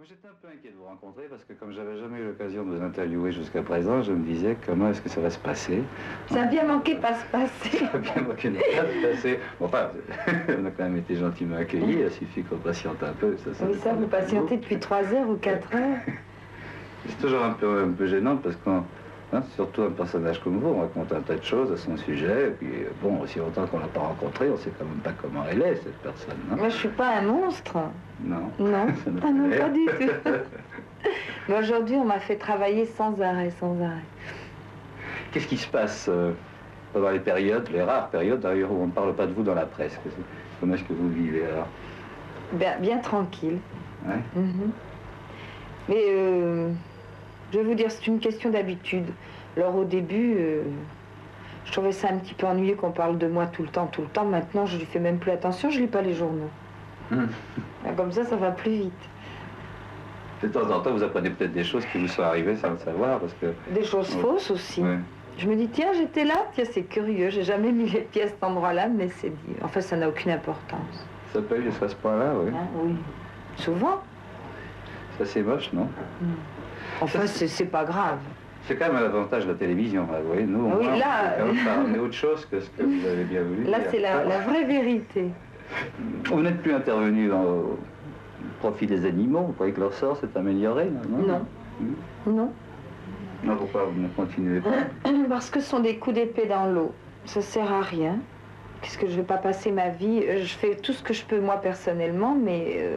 J'étais un peu inquiet de vous rencontrer parce que comme j'avais jamais eu l'occasion de vous interviewer jusqu'à présent, je me disais comment est-ce que ça va se passer. Ça a bien manqué de pas se passer. Ça a bien manqué de pas se passer. Bon, enfin, on a quand même été gentiment accueillis, il suffit qu'on patiente un peu. Oui, ça, vous patientez depuis 3 heures ou 4 heures. C'est toujours un peu gênant parce qu'on... Hein, surtout un personnage comme vous, on raconte un tas de choses à son sujet, et puis bon, aussi longtemps qu'on l'a pas rencontré, on sait quand même pas comment elle est, cette personne. Hein. Moi, je suis pas un monstre. Non. Non, ah non, pas du tout. Mais aujourd'hui, on m'a fait travailler sans arrêt, sans arrêt. Qu'est-ce qui se passe pendant les périodes, les rares périodes d'ailleurs, où on ne parle pas de vous dans la presse? Comment est-ce que vous vivez alors? Bien tranquille. Ouais. Mais je vais vous dire, c'est une question d'habitude. Alors au début, je trouvais ça un petit peu ennuyeux qu'on parle de moi tout le temps. Maintenant, je lui fais même plus attention, je lis pas les journaux. Comme ça va plus vite. De temps en temps, vous apprenez peut-être des choses qui vous sont arrivées sans le savoir, parce que... Des choses fausses aussi. Ouais. Je me dis, tiens, j'étais là, tiens, c'est curieux, j'ai jamais mis les pieds à cet endroit-là, mais c'est dit. Enfin, ça n'a aucune importance. Ça peut aller jusqu'à ce point-là, oui. Hein, oui. Souvent. Ça, c'est moche, non? Enfin, c'est pas grave. C'est quand même un avantage de la télévision, là, vous voyez. Nous, oui, là, on est autre chose que ce que vous avez bien voulu là, dire. c'est la vraie vérité. Vous n'êtes plus intervenu au profit des animaux, vous croyez que leur sort s'est amélioré, non? Non. Non. Non, pourquoi vous ne continuez pas? Parce que ce sont des coups d'épée dans l'eau. Ça sert à rien. Qu'est-ce que je vais pas passer ma vie? Je fais tout ce que je peux moi personnellement, mais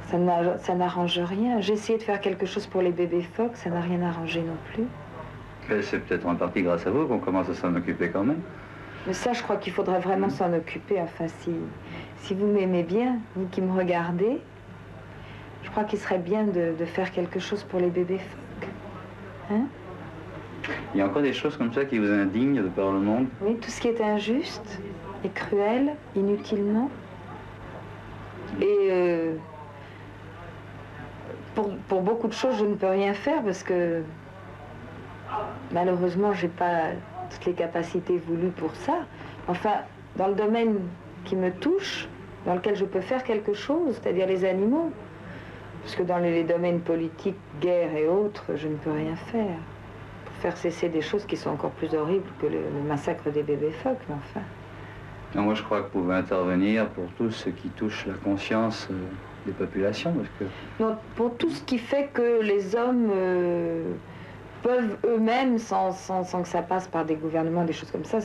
ça n'arrange rien. J'ai essayé de faire quelque chose pour les bébés phoques, ça n'a rien arrangé non plus. C'est peut-être en partie grâce à vous qu'on commence à s'en occuper quand même. Mais ça, je crois qu'il faudrait vraiment s'en occuper. Enfin, si vous m'aimez bien, vous qui me regardez, je crois qu'il serait bien de faire quelque chose pour les bébés phoques. Hein? Il y a encore des choses comme ça qui vous indignent de par le monde? Oui, tout ce qui est injuste et cruel, inutilement. Et pour beaucoup de choses, je ne peux rien faire parce que malheureusement, j'ai pas toutes les capacités voulues pour ça. Enfin, dans le domaine qui me touche, dans lequel je peux faire quelque chose, c'est-à-dire les animaux, parce que dans les domaines politiques, guerre et autres, je ne peux rien faire. Pour faire cesser des choses qui sont encore plus horribles que le massacre des bébés phoques, mais enfin. Non, moi, je crois que vous pouvez intervenir pour tout ce qui touche la conscience des populations, parce que... Non, pour tout ce qui fait que les hommes peuvent eux-mêmes, sans que ça passe par des gouvernements, des choses comme ça,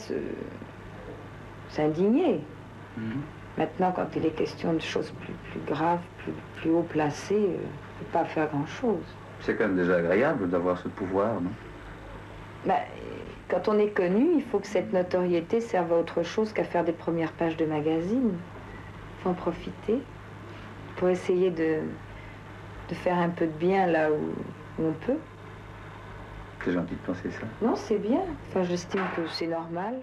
s'indigner. Maintenant, quand il est question de choses plus graves, plus haut placées, on ne peut pas faire grand-chose. C'est quand même déjà agréable d'avoir ce pouvoir, non? Quand on est connu, il faut que cette notoriété serve à autre chose qu'à faire des premières pages de magazine. Il faut en profiter pour essayer de faire un peu de bien là où on peut. C'est gentil de penser ça. Non, c'est bien. Enfin, j'estime que c'est normal.